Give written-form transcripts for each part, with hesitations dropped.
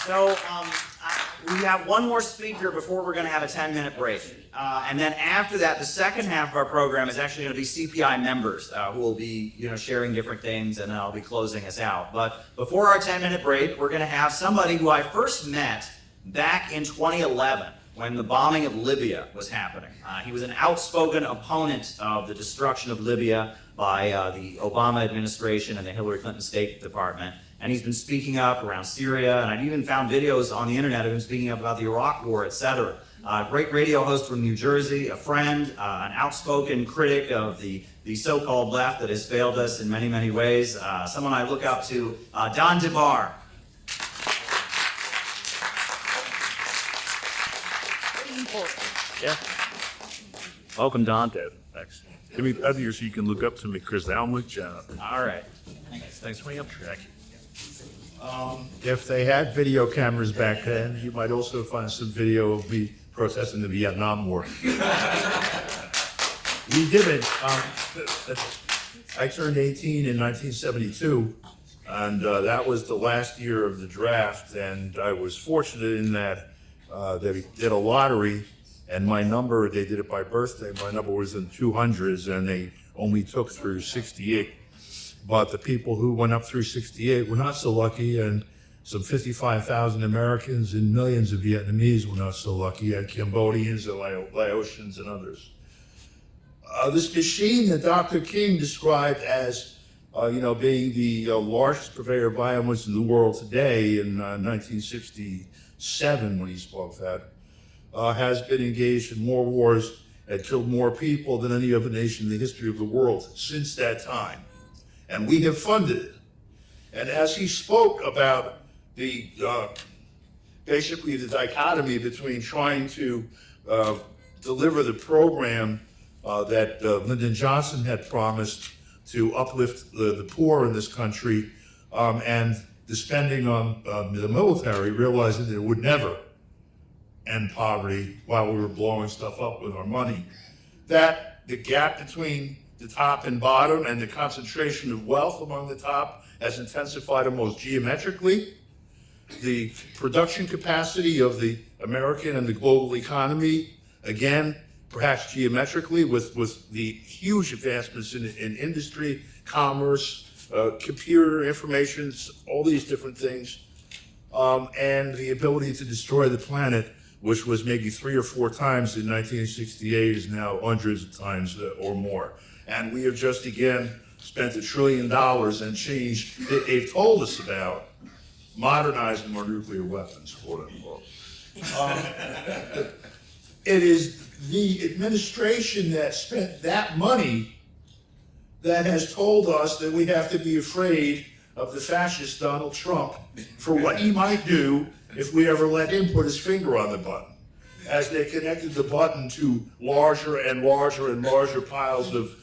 So we have one more speaker before we're going to have a 10-minute break. And then after that, the second half of our program is actually going to be CPI members who will be sharing different things, and then I'll be closing us out. But before our 10-minute break, we're going to have somebody who I first met back in 2011 when the bombing of Libya was happening. He was an outspoken opponent of the destruction of Libya by the Obama administration and the Hillary Clinton State Department. And he's been speaking up around Syria, and I've even found videos on the internet of him speaking up about the Iraq War, etc. Great radio host from New Jersey, a friend, an outspoken critic of the so-called left that has failed us in many, many ways. Someone I look up to, Don Debar. Yeah. Welcome, Don. Thanks. Give me that here so you can look up to me, Chris. I'm with Jonathan. All right. Thanks for me up track. If they had video cameras back then, you might also find some video of me protesting the Vietnam War. We did it. I turned 18 in 1972, and that was the last year of the draft, and I was fortunate in that they did a lottery, and my number, they did it by birthday, my number was in 200s, and they only took through 68. But the people who went up through 68 were not so lucky, and some 55,000 Americans and millions of Vietnamese were not so lucky, and Cambodians and Laotians and others. This machine that Dr. King described as being the largest purveyor of violence in the world today in 1967 when he spoke that, has been engaged in more wars and killed more people than any other nation in the history of the world since that time. And we have funded it. And as he spoke about the basically the dichotomy between trying to deliver the program that Lyndon Johnson had promised to uplift the poor in this country and the spending on the military, realizing that it would never end poverty while we were blowing stuff up with our money. That the gap between the top and bottom and the concentration of wealth among the top has intensified almost geometrically. The production capacity of the American and the global economy, again, perhaps geometrically with the huge advancements in industry, commerce, computer information, all these different things, and the ability to destroy the planet, which was maybe 3 or 4 times in 1968, is now hundreds of times or more. And we have just again spent $1 trillion and change that they've told us about modernizing our nuclear weapons, quote unquote. It is the administration that spent that money that has told us that we have to be afraid of the fascist Donald Trump for what he might do if we ever let him put his finger on the button, as they connected the button to larger and larger and larger piles of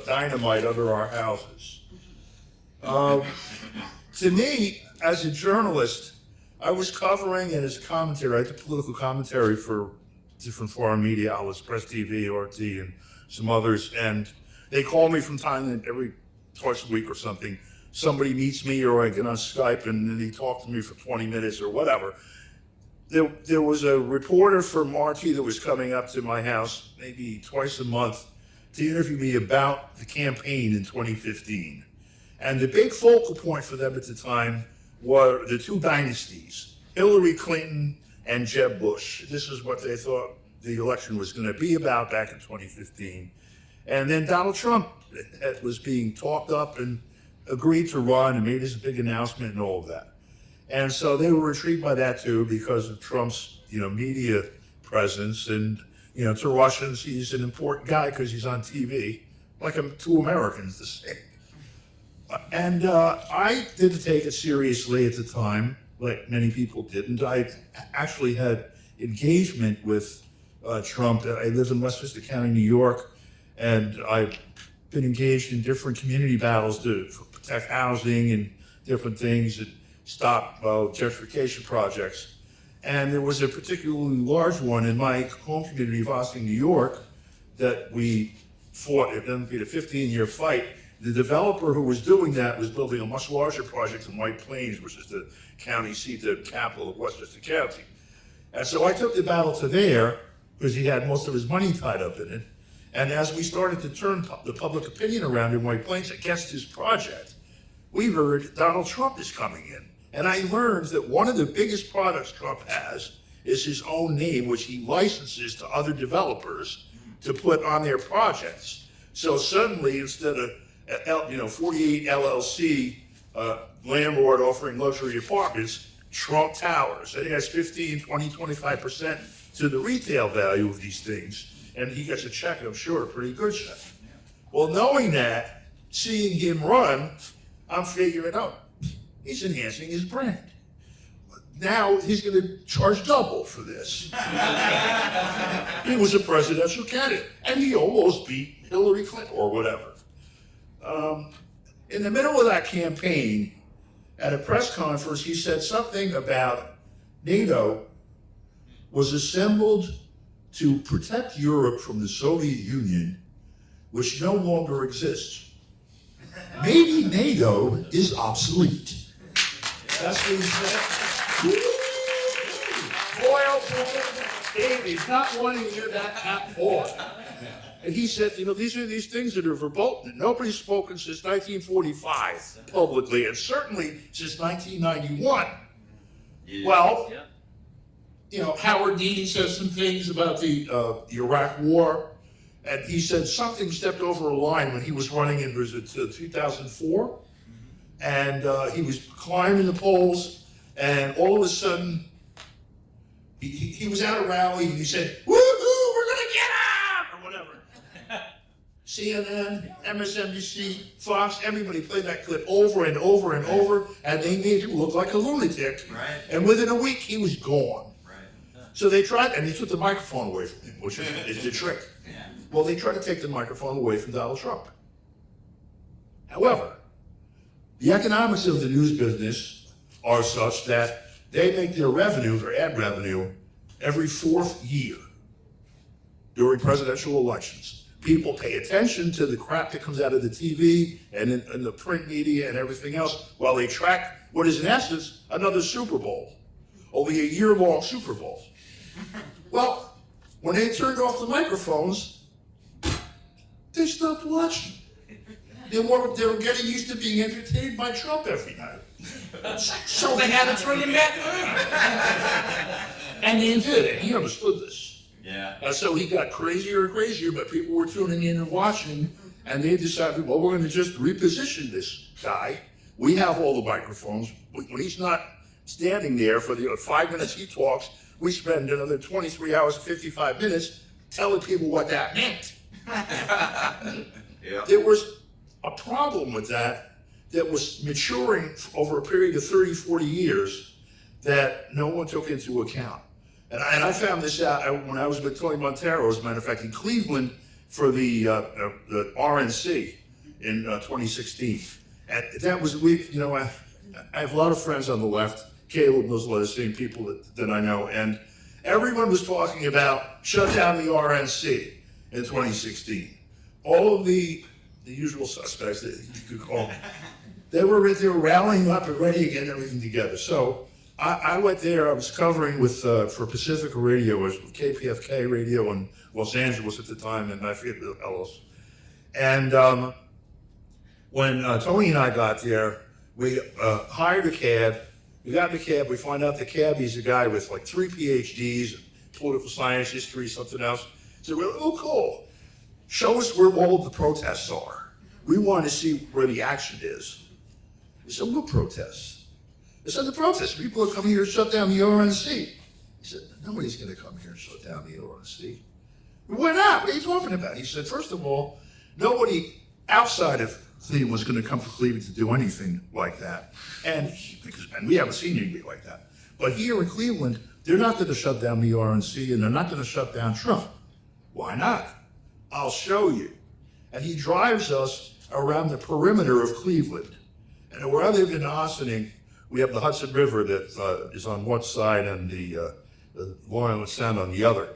dynamite under our houses. To me, as a journalist, I was covering, and as a commentator, I did political commentary for different foreign media outlets, Press TV, RT, and some others, and they call me from time to every twice a week or something. Somebody meets me, or I get on Skype, and then they talk to me for 20 minutes or whatever. There was a reporter from RT that was coming up to my house maybe twice a month to interview me about the campaign in 2015. And the big focal point for them at the time were the 2 dynasties, Hillary Clinton and Jeb Bush. This is what they thought the election was going to be about back in 2015. And then Donald Trump was being talked up and agreed to run and made his big announcement and all of that. And so they were intrigued by that too because of Trump's, media presence. And, to Russians, he's an important guy because he's on TV, like to Americans the same. And I didn't take it seriously at the time, like many people didn't. I actually had engagement with Trump. I lived in Westchester County, New York, and I've been engaged in different community battles to protect housing and different things that stop gentrification projects. And there was a particularly large one in my home community of Austin, New York, that we fought. It ended up being a 15-year fight the developer who was doing that was building a much larger project in White Plains, which is the county seat, the capital of Westchester County. And so I took the battle to there because he had most of his money tied up in it. And as we started to turn the public opinion around in White Plains against his project, we heard Donald Trump is coming in. And I learned that one of the biggest products Trump has is his own name, which he licenses to other developers to put on their projects. So suddenly, instead of 48 LLC landlord offering luxury apartments, Trump Towers. And he has 15, 20, 25% to the retail value of these things. And he gets a check, I'm sure, a pretty good check. Well, knowing that, seeing him run, I'm figuring out he's enhancing his brand. Now he's going to charge double for this. He was a presidential candidate, and he almost beat Hillary Clinton or whatever. In the middle of that campaign, at a press conference, he said something about NATO was assembled to protect Europe from the Soviet Union, which no longer exists. Maybe NATO is obsolete. That's what he said. Boy, oh boy, Davey's not wanting to hear that boy. And he said, these are these things that are verboten. Nobody's spoken since 1945 publicly, and certainly since 1991. Yeah. Well, Howard Dean said some things about the Iraq War, and he said something stepped over a line when he was running in 2004, and he was climbing the polls, and all of a sudden, he was at a rally, and he said, "Woo-hoo, we're gonna get out!" or whatever. CNN, MSNBC, Fox, everybody played that clip over and over and over, and they made him look like a lunatic. Right. And within a week, he was gone. Right. So they tried, and they took the microphone away from him, which is the trick. Yeah. Well, they tried to take the microphone away from Donald Trump. However, the economics of the news business are such that they make their revenue, their ad revenue, every fourth year during presidential elections. People pay attention to the crap that comes out of the TV and in the print media and everything else while they track what is in essence another Super Bowl, only a year-long Super Bowl. Well, when they turned off the microphones, they stopped watching. They were getting used to being entertained by Trump every night. So they had to turn him back on. And they did, and he understood this. Yeah. And so he got crazier and crazier, but people were tuning in and watching, and they decided, well, we're going to just reposition this guy. We have all the microphones. When he's not standing there for the 5 minutes he talks, we spend another 23 hours and 55 minutes telling people what that meant. Yeah. There was a problem with that was maturing over a period of 30, 40 years that no one took into account. And I found this out when I was with Tony Montero, as a matter of fact, in Cleveland for the RNC in 2016. And that was, I have a lot of friends on the left. Caleb knows a lot of the same people that I know. And everyone was talking about shut down the RNC in 2016. All of the usual suspects that you could call, they were rallying up and ready to get everything together. So I went there. I was covering for Pacifica Radio, it was KPFK Radio in Los Angeles at the time, and I forget who else. And when Tony and I got there, we hired a cab. We got in the cab. We find out the cabbie's a guy with like 3 PhDs, political science, history, something else. So we're like, oh, cool. Show us where all of the protests are. We want to see where the action is. He said, what protests? I said, the protests. People are coming here to shut down the RNC. He said, nobody's going to come here and shut down the RNC. Why not? What are you talking about? He said, first of all, nobody outside of Cleveland was going to come to Cleveland to do anything like that. And we haven't seen anybody like that. But here in Cleveland, they're not going to shut down the RNC, and they're not going to shut down Trump. Why not? I'll show you. And he drives us around the perimeter of Cleveland. And where I live in Ossining, we have the Hudson River that is on one side and the Long Island Sound on the other.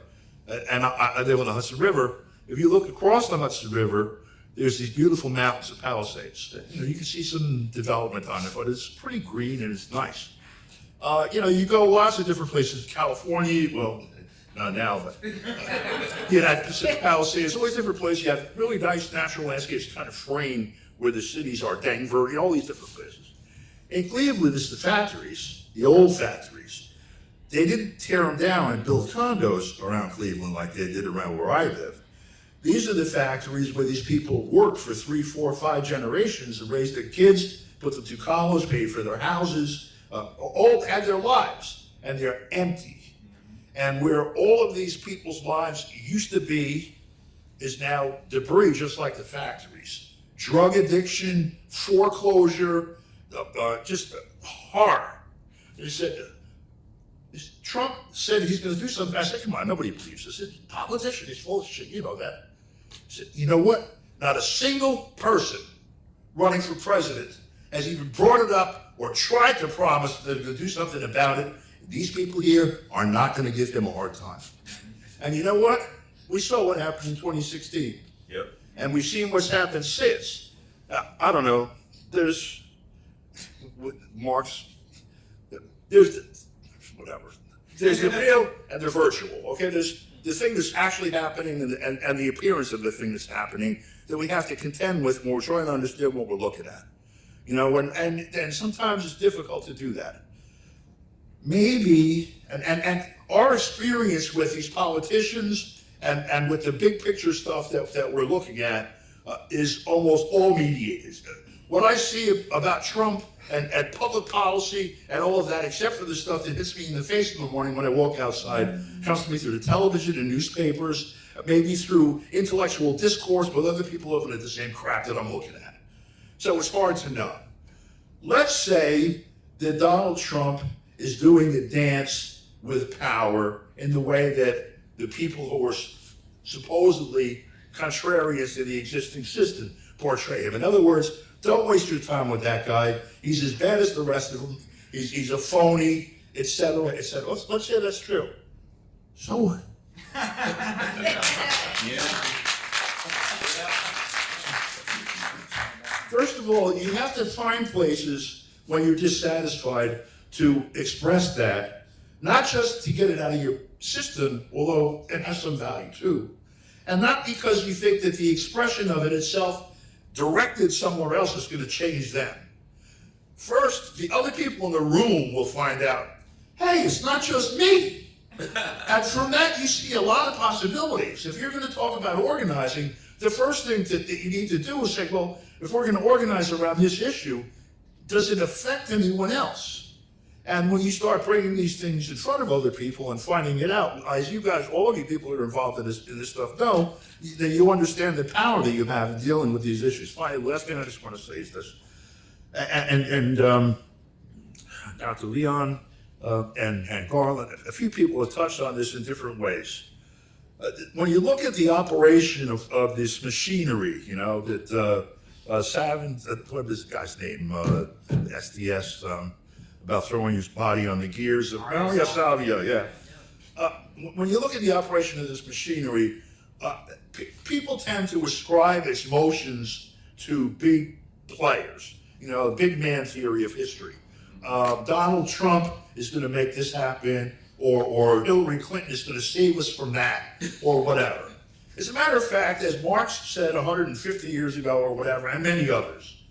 And I live on the Hudson River. If you look across the Hudson River, there's these beautiful mountains of Palisades. You know, you can see some development on it, but it's pretty green and it's nice. You know, you go lots of different places. California, well, not now, but you know, Pacific Palisades, always different places. You have really nice natural landscapes kind of frame where the cities are. Denver, you know, all these different places. In Cleveland, it's the factories, the old factories. They didn't tear them down and build condos around Cleveland like they did around where I live. These are the factories where these people worked for 3, 4, 5 generations and raised their kids, put them through college, paid for their houses, all had their lives, and they're empty. And where all of these people's lives used to be is now debris, just like the factories. Drug addiction, foreclosure, just horror. He said, Trump said he's going to do something. I said, come on, nobody believes this. He's a politician, he's full of shit, you know that. He said, you know what? Not a single person running for president has even brought it up or tried to promise that they're going to do something about it. These people here are not going to give him a hard time. And you know what? We saw what happened in 2016. Yep. And we've seen what's happened since. I don't know. There's Marx. There's whatever. There's the real and the virtual. Okay. There's the thing that's actually happening and the appearance of the thing that's happening that we have to contend with when we're trying to understand what we're looking at. You know, and sometimes it's difficult to do that. Maybe, and our experience with these politicians and with the big picture stuff that we're looking at is almost all mediated. What I see about Trump and public policy and all of that, except for the stuff that hits me in the face in the morning when I walk outside, comes to me through the television and newspapers, maybe through intellectual discourse with other people looking at the same crap that I'm looking at. So it's hard to know. Let's say that Donald Trump is doing the dance with power in the way that the people who are supposedly contrarians to the existing system portray him. In other words, don't waste your time with that guy. He's as bad as the rest of them. He's a phony, etc., etc. Let's say that's true. So what? First of all, you have to find places when you're dissatisfied to express that, not just to get it out of your system, although it has some value too, and not because you think that the expression of it itself directed somewhere else is going to change them. First, the other people in the room will find out, hey, it's not just me. And from that, you see a lot of possibilities. If you're going to talk about organizing, the first thing that you need to do is say, well, if we're going to organize around this issue, does it affect anyone else? And when you start bringing these things in front of other people and finding it out, as you guys, all of you people that are involved in this stuff know, that you understand the power that you have in dealing with these issues. Finally, last thing I just want to say is this. And Dr. Leon and Garland, a few people have touched on this in different ways. When you look at the operation of this machinery, you know, that Savin, what is the guy's name? SDS, about throwing his body on the gears of, oh yeah, Salvia, yeah. When you look at the operation of this machinery, people tend to ascribe its motions to big players, you know, the big man theory of history. Donald Trump is going to make this happen, or Hillary Clinton is going to save us from that, or whatever. As a matter of fact, as Marx said 150 years ago or whatever, and many others,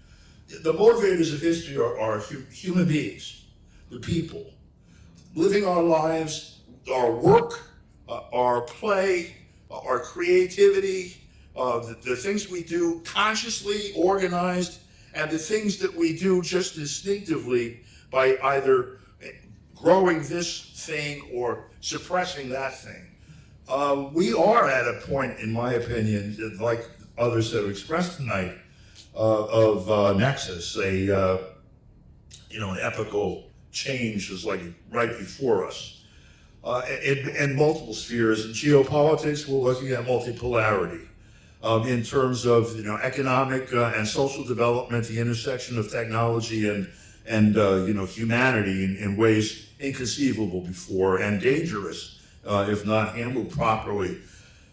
the motivators of history are human beings, the people, living our lives, our work, our play, our creativity, the things we do consciously, organized, and the things that we do just instinctively by either growing this thing or suppressing that thing. We are at a point, in my opinion, like others have expressed tonight, of nexus, an epical change is like right before us. In multiple spheres. In geopolitics, we're looking at multipolarity. In terms of economic and social development, the intersection of technology and humanity in ways inconceivable before and dangerous if not handled properly.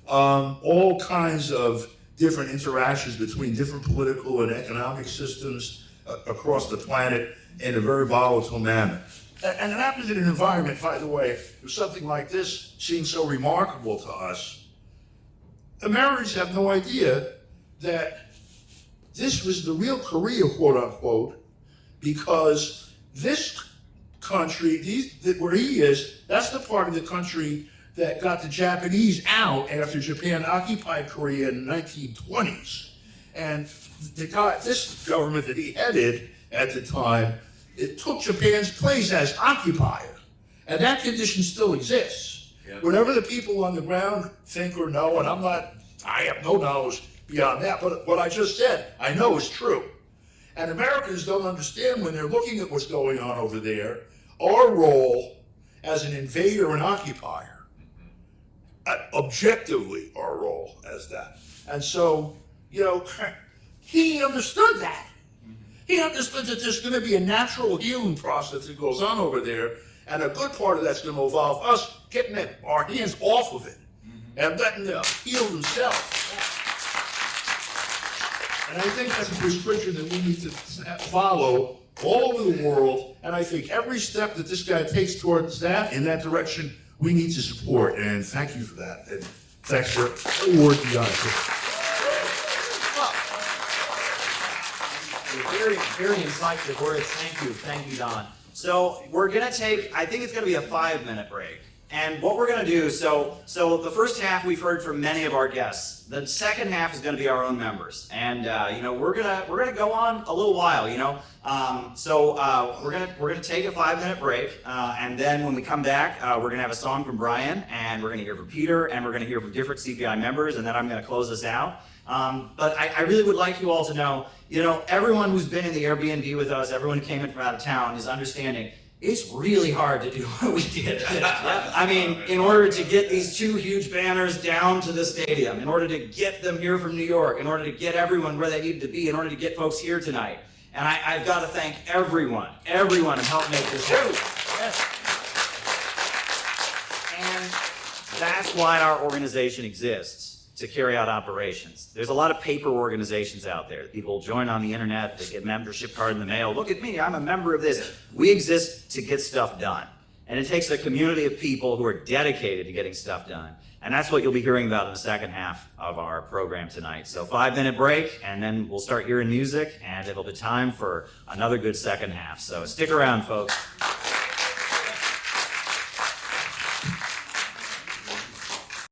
All kinds of different interactions between different political and economic systems across the planet in a very volatile manner. And it happens in an environment, by the way, where something like this seems so remarkable to us. Americans have no idea that this was the real Korea, quote unquote, because this country, where he is, that's the part of the country that got the Japanese out after Japan occupied Korea in the 1920s. And this government that he headed at the time, it took Japan's place as occupier. And that condition still exists. Yeah. Whatever the people on the ground think or know, and I have no knowledge beyond that, but what I just said, I know is true. And Americans don't understand when they're looking at what's going on over there, our role as an invader and occupier. Objectively, our role as that. And so, he understood that. He understood that there's going to be a natural healing process that goes on over there, and a good part of that's going to involve us getting our hands off of it and letting them heal themselves. And I think that's a prescription that we need to follow all over the world, and I think every step that this guy takes towards that, in that direction, we need to support, and thank you for that. And thanks for the word beyond it. Very, very insightful words. Thank you, Don. So we're gonna take, I think it's gonna be a 5-minute break. And what we're gonna do, so the first half we've heard from many of our guests. The second half is gonna be our own members. And we're gonna go on a little while, we're gonna take a 5-minute break, and then when we come back, we're gonna have a song from Brian, and we're gonna hear from Peter, and we're gonna hear from different CPI members, and then I'm gonna close this out. But I really would like you all to know, everyone who's been in the Airbnb with us, everyone who came in from out of town is understanding it's really hard to do what we did. I mean, in order to get these 2 huge banners down to the stadium, in order to get them here from New York, in order to get everyone where they needed to be, in order to get folks here tonight. And I've got to thank everyone who helped make this happen. And that's why our organization exists, to carry out operations. There's a lot of paper organizations out there. People join on the internet, they get a membership card in the mail. Look at me, I'm a member of this. We exist to get stuff done. And it takes a community of people who are dedicated to getting stuff done. And that's what you'll be hearing about in the second half of our program tonight. So 5-minute break, and then we'll start hearing music, and it'll be time for another good second half. So stick around, folks.